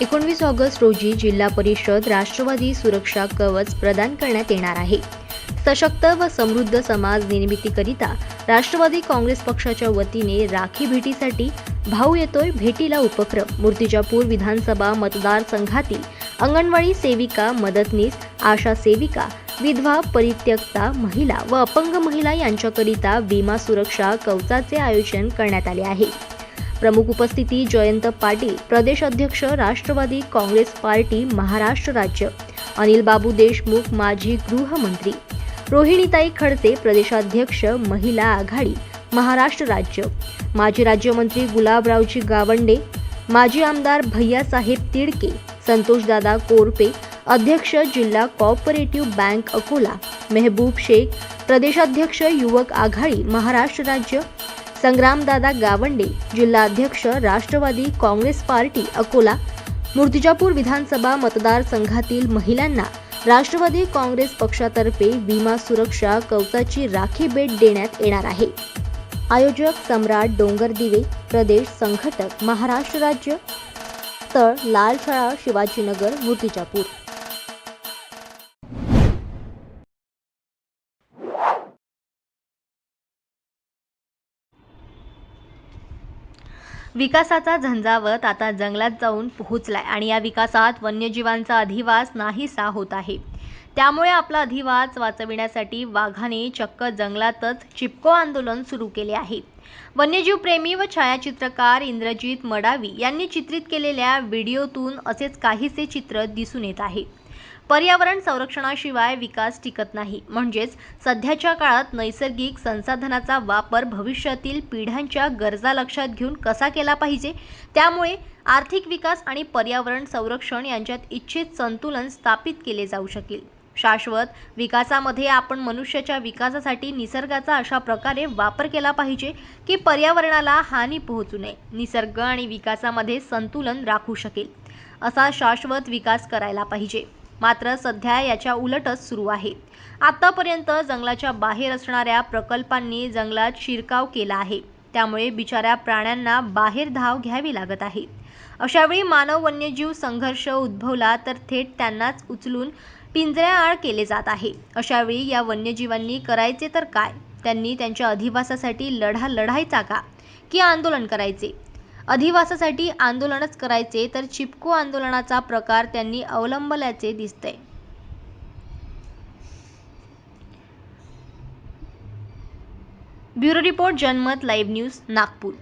19 August रोजी जिल्हा परिषद राष्ट्रवादी सुरक्षा कवच प्रदान करण्यात येणार आहे। सशक्त व समृद्ध समाज निर्मितीकरिता राष्ट्रवादी काँग्रेस पक्षाच्या वतीने राखी भेटीसाठी भाऊ येतोय भेटीला उपक्रम मूर्तिजापूर विधानसभा मतदारसंघातील अंगणवाडी सेविका, मदतनीस, आशा सेविका, विधवा, परित्यक्ता महिला व अपंग महिला यांच्याकरिता विमा सुरक्षा कवचाचे आयोजन करण्यात आले आहे। प्रमुख उपस्थिती जयंत पाटील, प्रदेश अध्यक्ष राष्ट्रवादी काँग्रेस पार्टी महाराष्ट्र राज्य, अनिल बाबू देशमुख, माजी गृहमंत्री, रोहिणीताई खडसे, प्रदेशाध्यक्ष महिला आघाडी महाराष्ट्र राज्य, माजी राज्यमंत्री गुलाबरावजी गावंडे, माजी आमदार भैयासाहेब तिडके, संतोषदादा कोरपे, अध्यक्ष जिल्हा कोऑपरेटिव्ह बँक अकोला, मेहबूब शेख, प्रदेशाध्यक्ष युवक आघाडी महाराष्ट्र राज्य, संग्रामदादा गावंडे, जिल्हा अध्यक्ष राष्ट्रवादी काँग्रेस पार्टी अकोला, मूर्तिजापूर विधानसभा मतदारसंघातील महिलांना राष्ट्रवादी काँग्रेस पक्षातर्फे विमा सुरक्षा कवचाची राखी भेट देण्यात येणार आहे। आयोजक सम्राट डोंगरदिवे, प्रदेश संघटक महाराष्ट्र राज्य, स्थळ लाल शाळा, शिवाजीनगर, मूर्तिजापूर। विकासाचा झंझावत आता जंगलात जाऊन पोहोचलाय आणि या विकासात वन्यजीवांचा अधिवास नाहीसा होत आहे। त्यामुळे आपला अधिवास वाचविण्यासाठी वाघाने चक्क जंगलातच चिपको आंदोलन सुरू केले आहे। वन्यजीव प्रेमी व छायाचित्रकार इंद्रजित मडावी यांनी चित्रित केलेल्या व्हिडिओतून असेच काहीसे चित्र दिसून येत आहे। पर्यावरण संरक्षणाशिवाय विकास टिकत नाही, म्हणजेच सध्याच्या काळात नैसर्गिक संसाधनाचा वापर भविष्यातील पिढ्यांच्या गरजा लक्षात घेऊन कसा केला पाहिजे, त्यामुळे आर्थिक विकास आणि पर्यावरण संरक्षण यांच्यात इच्छित संतुलन स्थापित केले जाऊ शकेल। शाश्वत विकासामध्ये आपण मनुष्याच्या विकासासाठी निसर्गाचा अशा प्रकारे वापर केला पाहिजे की पर्यावरणाला हानी पोहोचू नये, निसर्ग आणि विकासामध्ये संतुलन राखू शकेल असा शाश्वत विकास करायला पाहिजे। मात्र सध्या याच्या उलटच सुरू आहे। आतापर्यंत जंगलाच्या बाहेर असणाऱ्या प्रकल्पांनी जंगलात शिरकाव केला आहे, त्यामुळे बिचाऱ्या प्राण्यांना बाहेर धाव घ्यावी लागत आहे। अशावेळी मानव वन्यजीव संघर्ष उद्भवला तर थेट त्यांनाच उचलून पिंजऱ्याआड केले जात आहे। अशावेळी या वन्यजीवांनी करायचे तर काय? त्यांनी त्यांच्या अधिवासासाठी लढा लढायचा का, की आंदोलन करायचे? अधिवासासाठी आंदोलनच करायचे तर चिपको आंदोलनाचा प्रकार त्यांनी अवलंबल्याचे दिसते। ब्युरो रिपोर्ट, जनमत लाईव्ह न्यूज, नागपूर।